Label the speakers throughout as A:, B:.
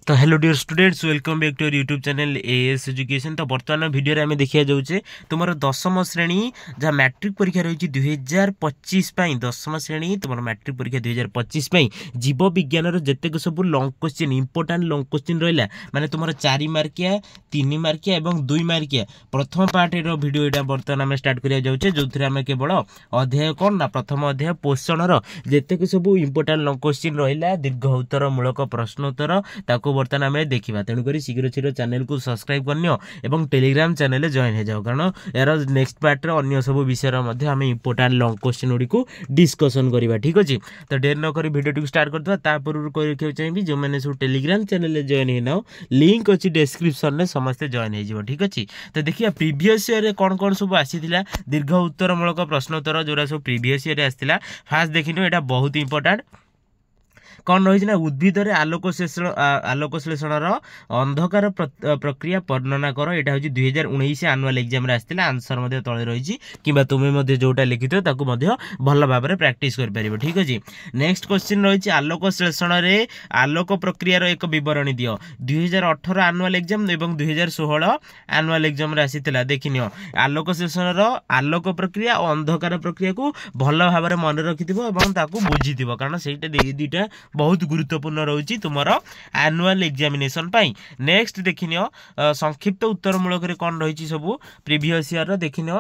A: तो hello dear students, welcome back to your YouTube channel AS education. तो बर्तमान video रे आम देखा जाऊे तुम दशम श्रेणी जहाँ मैट्रिक परीक्षा रही 2025 दशम श्रेणी तुम मैट्रिक परीक्षा 2025 जीव विज्ञान जितेक सब long question important long question रहा माने तुम 4 मार्किया 3 मार्किया और 2 मार्किया प्रथम पार्ट वीडियो यहाँ बर्तमान आम स्टार्ट करा जाऊे जो आम केवल अध्याय कौन ना प्रथम अध्याय पोषण जितेक सब इंपोर्टाट लंग क्वेश्चन रहा दीर्घ उत्तर मूलक प्रश्नोत्तर ताको बर्तमान आम देखा। तेणुक शीघ्र शीघ्र चैनल को सब्सक्राइब करनियो एवं टेलीग्राम चैनल जॉइन हो जाओ कारण यार नेक्स्ट पार्ट अन्य सब विषय आम इंपोर्टाट लंग क्वेश्चन गुड़ी को डिस्कसन करवा। ठीक अच्छे, तो डेर नक भिडियो स्टार्ट करदे पूर्व कही रखा चाहिए जो मैंने सब टेलीग्राम चैनल जॉइन हो लिंक अच्छी डिस्क्रिप्शन में समस्ते जॉइन हो। ठीक अच्छे, तो देखिए प्रीवियस ईयर कौन कौन सब आसी दीर्घ उत्तरमूलक प्रश्नोत्तर जो सब प्रीवियस ईयर आसाला। फास्ट देखिए यहाँ बहुत इंपोर्टाट कौन रही ना उद्भिद आलोकश्लेषण अंधकार प्रक्रिया वर्णना कर। यहाँ हूँ 2019 आनुआल एग्जाम आसाला। आंसर तले रही कि तुम्हें जोटा लिखि भल भाव में प्राक्ट कर। ठीक अच्छे, नेक्स्ट क्वेश्चन रही आलोकश्लेषण आलोक प्रक्रियार एक बरणी दियो 2018 आनुआल एग्जाम और 2016 आनुआल एग्जाम आसाला। देखनी आलोकश्लेषण आलोक प्रक्रिया और अंधकार प्रक्रिया को भल भाव में मन रखि बुझी कारण से दुईटा बहुत गुरुत्वपूर्ण रही तुम एनुअल एग्जामिनेशन पाई। नेक्स्ट देखिन संक्षिप्त उत्तरमूलक कौन रही सब प्रीवियस ईयर देखिन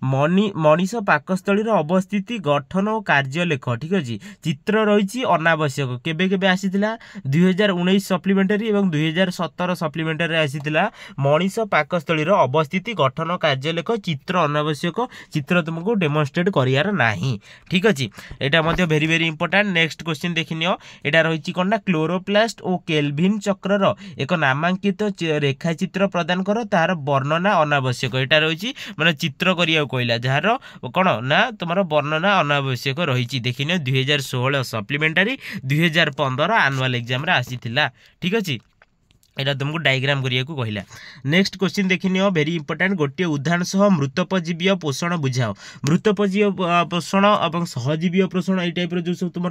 A: मनीष पाकस्थली अवस्थिति गठन और कार्य लेख। ठीक अच्छे, चित्र रही अनावश्यक केबे केबे आसीथिला 2019 सप्लीमेंटारी और 2017 सप्लीमेंटारी आसीथिला मनीष पाकस्थली अवस्थिति गठन और कार्य लेख चित्र अनावश्यक चित्र तुमको डेमोन्स्ट्रेट करियार नाही। ठीक अच्छे, यहाँ very very important. Next question देखिन एटा रही कौन ना क्लोरोप्लास्ट और केल्विन चक्रर एक नामांकित रेखाचित्र प्रदान कर तार वर्णना अनावश्यक। यहाँ रही माने चित्र करिया कहला जार कौन ना तुम वर्णना अनावश्यक रही। देखिए 2016 सप्लीमेंटारी 2015 आनुआल एग्जाम आसीथिला। ठीक अच्छे, यहाँ तुमको डायग्राम करिया को कहला। नेक्स्ट क्वेश्चन देखिए वेरी इंपोर्टेंट गोटे उदाहरण सह मृतोपजीवीय पोषण बुझाओ। मृतोपजीव पोषण और सहजीवीय पोषण ये टाइप जो सब तुम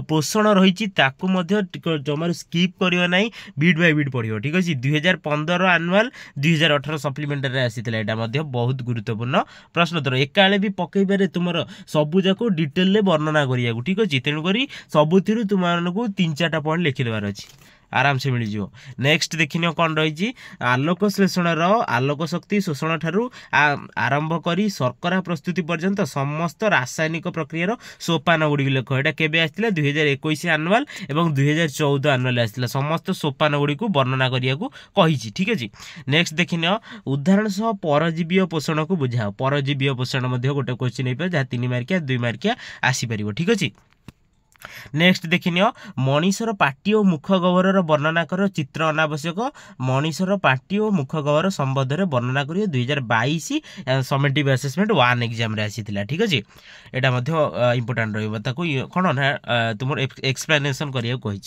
A: पोषण रही जमार स्कीप करियो नाही बीट बाय बीट पढ़ियो। ठीक अच्छे, 2015 आनुआल 2018 सप्लीमेंटारी आसीथिला। यहाँ बहुत गुरुत्वपूर्ण प्रश्नोत्तर एका भी पकईबारे तुम सबूक डिटेल वर्णना करिया। ठीक अच्छे, तेणुक सबुथिरु तुमको 3-4टा पॉइंट लिखिदेवार अच्छी आराम से मिल जाओ। नेक्स्ट देखिए कौन रही आलोकश्लेषण आलोक शक्ति शोषण ठारू आरंभ करी शर्करा प्रस्तुति पर्यंत समस्त रासायनिक प्रक्रियार सोपान गुड़ी लेख। यहाँ केबे आसला 2021 आनुआल और 2014 आनुआल आसला समस्त सोपान गुड़ी को वर्णना करिया को कही। ठीक अच्छे, नेक्स्ट देखिए उदाहरण सह परजीवीय पोषण को बुझाओ। परजीवीय पोषण गोटे क्वेश्चन हो जहाँ 3 मार्किया 2 मार्किया आसीपर। ठीक अच्छे, नेक्स्ट देखिए मनीषर पाटी और मुख गह्वर वर्णना कर चित्र अनावश्यक। मनीषर पाटी और मुख गह्वर संबंध में वर्णना करिए 2022 समेटिव असेसमेंट 1 एग्जाम आसीथिला। ठीक अच्छे, यहाँ इंपोर्टाट रहा ना तुम एक्सप्लेनेशन करिया कही।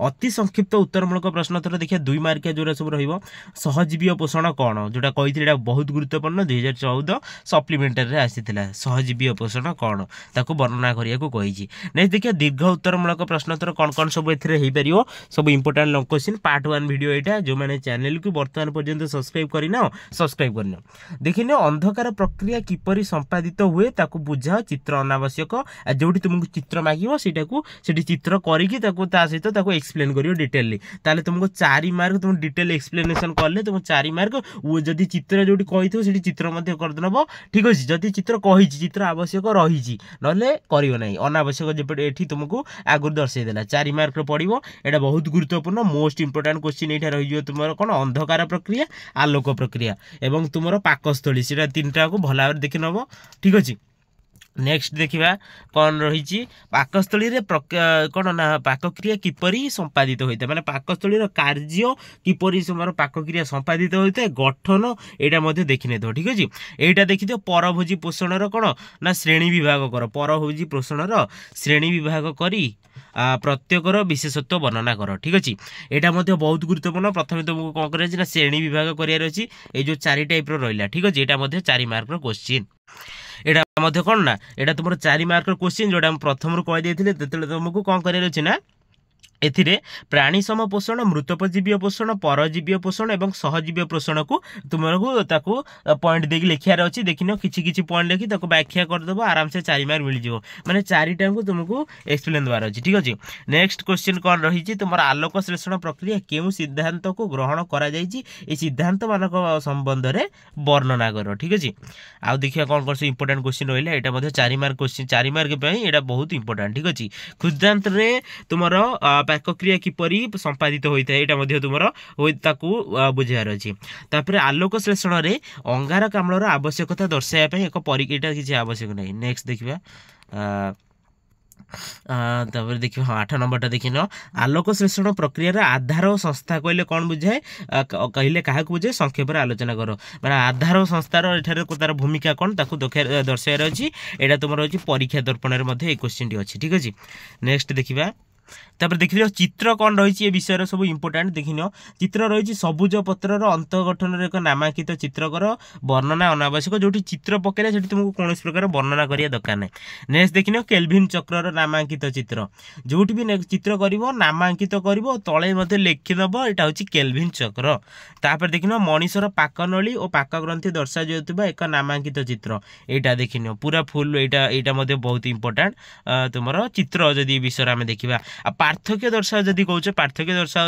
A: अति संक्षिप्त उत्तरमूलक प्रश्नोत्तर देखिए 2 मार्किया जो सब सहजीवीय पोषण कौन जोटा कही बहुत गुरुत्वपूर्ण 2014 सप्लीमेंटारी आसीथिला। सहजीवीय पोषण कौन ताको वर्णना करिया कही। नेक्स्ट देखिए दीर्घ उत्तरमूलक प्रश्नोत्तर कौन कौन सब हो सब important long question part 1 video यहाँ जो मैंने चैनल को बर्तमान पर्यंत सब्सक्राइब करना सब्सक्राइब करना। देखिए अंधकार प्रक्रिया किपरि संपादित हुए ताकू बुझा चित्र अनावश्यक जो तुमको चित्र मांगो से चित्र करके सहित एक्सप्लेन करियो डिटेलली ताले तुमको 4 मार्क तुम डिटेल एक्सप्लेनेशन कले तुम 4 मार्क जदि चित्र जो कही चित्र करदेव। ठीक अच्छे, जदि चित्र कही चित्र आवश्यक रही ना कर अनावश्यक जपटे ये तुमको आगुरी दर्शाईदेला 4 मार्क पड़ो। यहाँ बहुत गुरुत्वपूर्ण मोस्ट इंपोर्टाट क्वेश्चन यहाँ रही तुम कौन अंधकार प्रक्रिया आलोक प्रक्रिया एवं तुम पाकस्थली से 3टा को भल भाव देखि नब। ठीक अच्छे, नेक्स्ट देखा कौन रही पाकस्थली कौन ना पाकक्रिया किपरि संपादित होता है माने पाकस्थली कार्य किपरि पाकक्रिया संपादित होता है गठन यहाँ देखने दो। ठीक अच्छे, यहाँ देखी दो परभोजी पोषण कौन ना श्रेणी विभाग कर परभोजी पोषण श्रेणी विभाग करी प्रत्येकर विशेषत्व वर्णना कर। ठीक अच्छे, यहाँ बहुत गुरुत्वपूर्ण प्रथम तुमको कौन कर श्रेणी विभाग करार अच्छी ये 4 टाइप रहा। ठीक अच्छे, यहाँ 4 मार्क क्वेश्चन यहाँ कौन ना यहाँ तुम 4 मार्क क्वेश्चन जोटा प्रथम कहीदे तुमको कौन करार अच्छे ना एथिरे प्राणी सम पोषण मृतोपजीवी पोषण परजीवी पोषण और सहजीवी पोषण को तुमको ताकू पॉइंट देकी लिखार अच्छी देखिन किसी किसी पॉइंट लिखी व्याख्या करदेव आराम से 4 मार्क मिल जाए माने 4टा को तुमको एक्सप्लेन देवार अच्छी ठीक अच्छे। नेक्स्ट क्वेश्चन कौन रही तुम आलोक श्लेषण प्रक्रिया केउं सिद्धांत को ग्रहण करा सिद्धांत मान संबंध में वर्णना कर ठीक अच्छे। आउ देखिए कौन कौन से इंपोर्टेंट क्वेश्चन रहा यहाँ 4 मार्क क्वेश्चन 4 मार्क यहाँ बहुत इंपोर्टेंट ठीक अच्छे। क्षुद्रांत तुम पाकक्रिया किपरि संपादित होता है यहाँ तुम बुझार अच्छी। तापर आलोक श्लेषण में अंगारकाम्लर आवश्यकता दर्शाइवाई एक परीक्षा किसी आवश्यक नहीं। नेक्स्ट देखिए तापर देखिए हाँ 8 नंबरटा देखिन आलोक श्लेषण प्रक्रिया आधार और संस्था कहले कौन बुझाए कहले क्या बुझाए संक्षेप आलोचना कर मैंने आधार और संस्थार तार भूमिका कौन ताकू दर्शाइबार अच्छी यहाँ तुम अच्छी परीक्षा दर्पण में क्वेश्चन टी अच्छी ठीक अच्छे। नेक्स्ट देखिए तापर देख चित्र कौन रही विषय सब इंपोर्टेंट देखिन चित्र रही सबुज पत्रर अंत गठन एक नामांकित चित्रकर वर्णना अनावश्यक जो चित्र पकड़े तुमको कौन प्रकार वर्णना करिया दरकार नहीं। नेक्स्ट देखिन केल्विन चक्रर नामांकित चित्र जो भी चित्र कर नामांकित कर तले लिखिदेव यहाँ हूँ केल्विन चक्र। तापर देखिन मनीषर पाकनली और पाकग्रंथि दर्शा जाउथबा एक नामांकित चित्र यहाँ देखिन पूरा फुल यहाँ बहुत इंपोर्टेंट तुम चित्र जदि विषय आम देखा पार्थक्य दर्शा जदि कौचे पार्थक्य दर्शा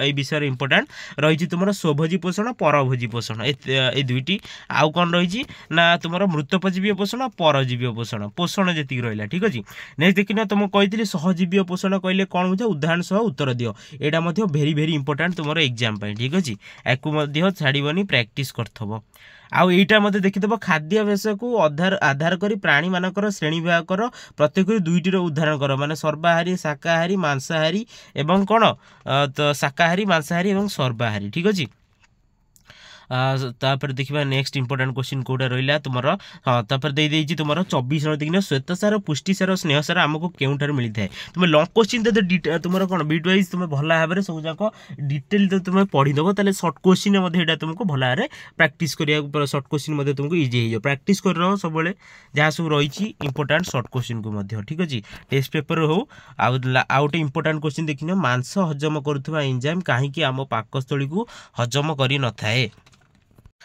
A: ये विषय इंपोर्टेंट रही तुम स्वभोजी पोषण परभोजी पोषण ए दुईटी आउ कौन रही ना तुम मृतोपजीवी पोषण परजीवी पोषण पोषण जी रहा ठीक अच्छे। नेक्स्ट देखिए तुम कही सहजीवी पोषण कहले कौन बुझे उदाहरण सह उत्तर दियो यहाँ भेरी भेरी इंपोर्टेंट तुम एग्जाम ठीक अच्छे या छाड़बनी प्रैक्टिस करथबो। आउ एटा मते देखिदेव खाद्याभ्यास को आधार करी प्राणी मानकर श्रेणी विभाग कर प्रत्येक दुईटी उदाहरण कर माने सर्वाहारी शाकाहारी मांसाहारी एवं कौन तो शाकाहारी मांसाहारी एवं सर्वाहारी ठीक अच्छे। तापर देखिए नेक्स्ट इंपोर्टेंट क्वेश्चन कौटा रहा तुम हाँ तापर देती तुम 24 देखिए श्वेतसार पुष्टिसार स्नेहसार आमको केउठार मिलता है तुम लंग क्वेश्चन तुम कौन बिट वाइज तुम भल भाव में सब जाक डिटेल तुम पढ़ीदेव ताले सर्ट क्वेश्चन तुमको भल भाव में प्राक्ट करा सर्ट क्वेश्चन तुमको इजी हो प्राक्ट कर सब जहाँ सब रही इंपोर्टेंट सर्ट क्वेश्चन को ठीक अच्छे। टेस्ट पेपर हो आउ गोटे इंपोर्टेंट क्वेश्चन देखिए मांस हजम करुवा एंजाइम कहीं आम पाकस्थली को हजम कर न थाए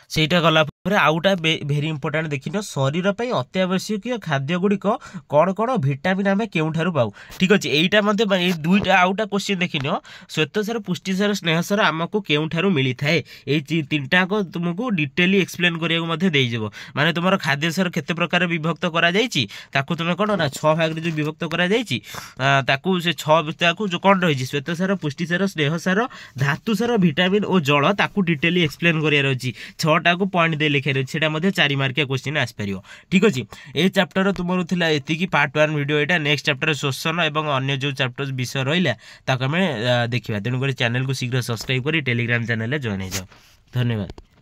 A: सेटा गला आउटा भेरी इंपोर्टेंट देखिन शरीर पर अत्यावश्यक खाद्य गुड़िक कौन कौन भिटामिन आम केउठार पाऊ ठीक अच्छे। यहाँ दुईटा आउटा क्वेश्चन देखिन श्वेतसार पुष्टिसार स्नेहसार आमको केउठार मिलता है ये 3टा तुमको डिटेली एक्सप्लेन करने माने तुम खाद्य सार केते प्रकार विभक्त कर तुम कौन ना 6 भाग जो विभक्त कर से 6 जो कौन रही श्वेतसार पुष्टिसार स्नेहसार धातुसार भिटामिन और जल ताकू डिटेली एक्सप्लेन करार अच्छी 6टा को पॉइंट दे लिखार अच्छे 4 मार्किया क्वेश्चन आसपार ठीक अच्छे। ये चैप्टर तुम एति पार्ट 1 वीडियो यहाँ नेक्स्ट चैप्टर शोषण और अन्य जो चैप्टर विषय रहा आम देखा तेणुक चैनल को शीघ्र सब्सक्राइब कर टेलीग्राम चैनल जॉइन हो जाओ। धन्यवाद।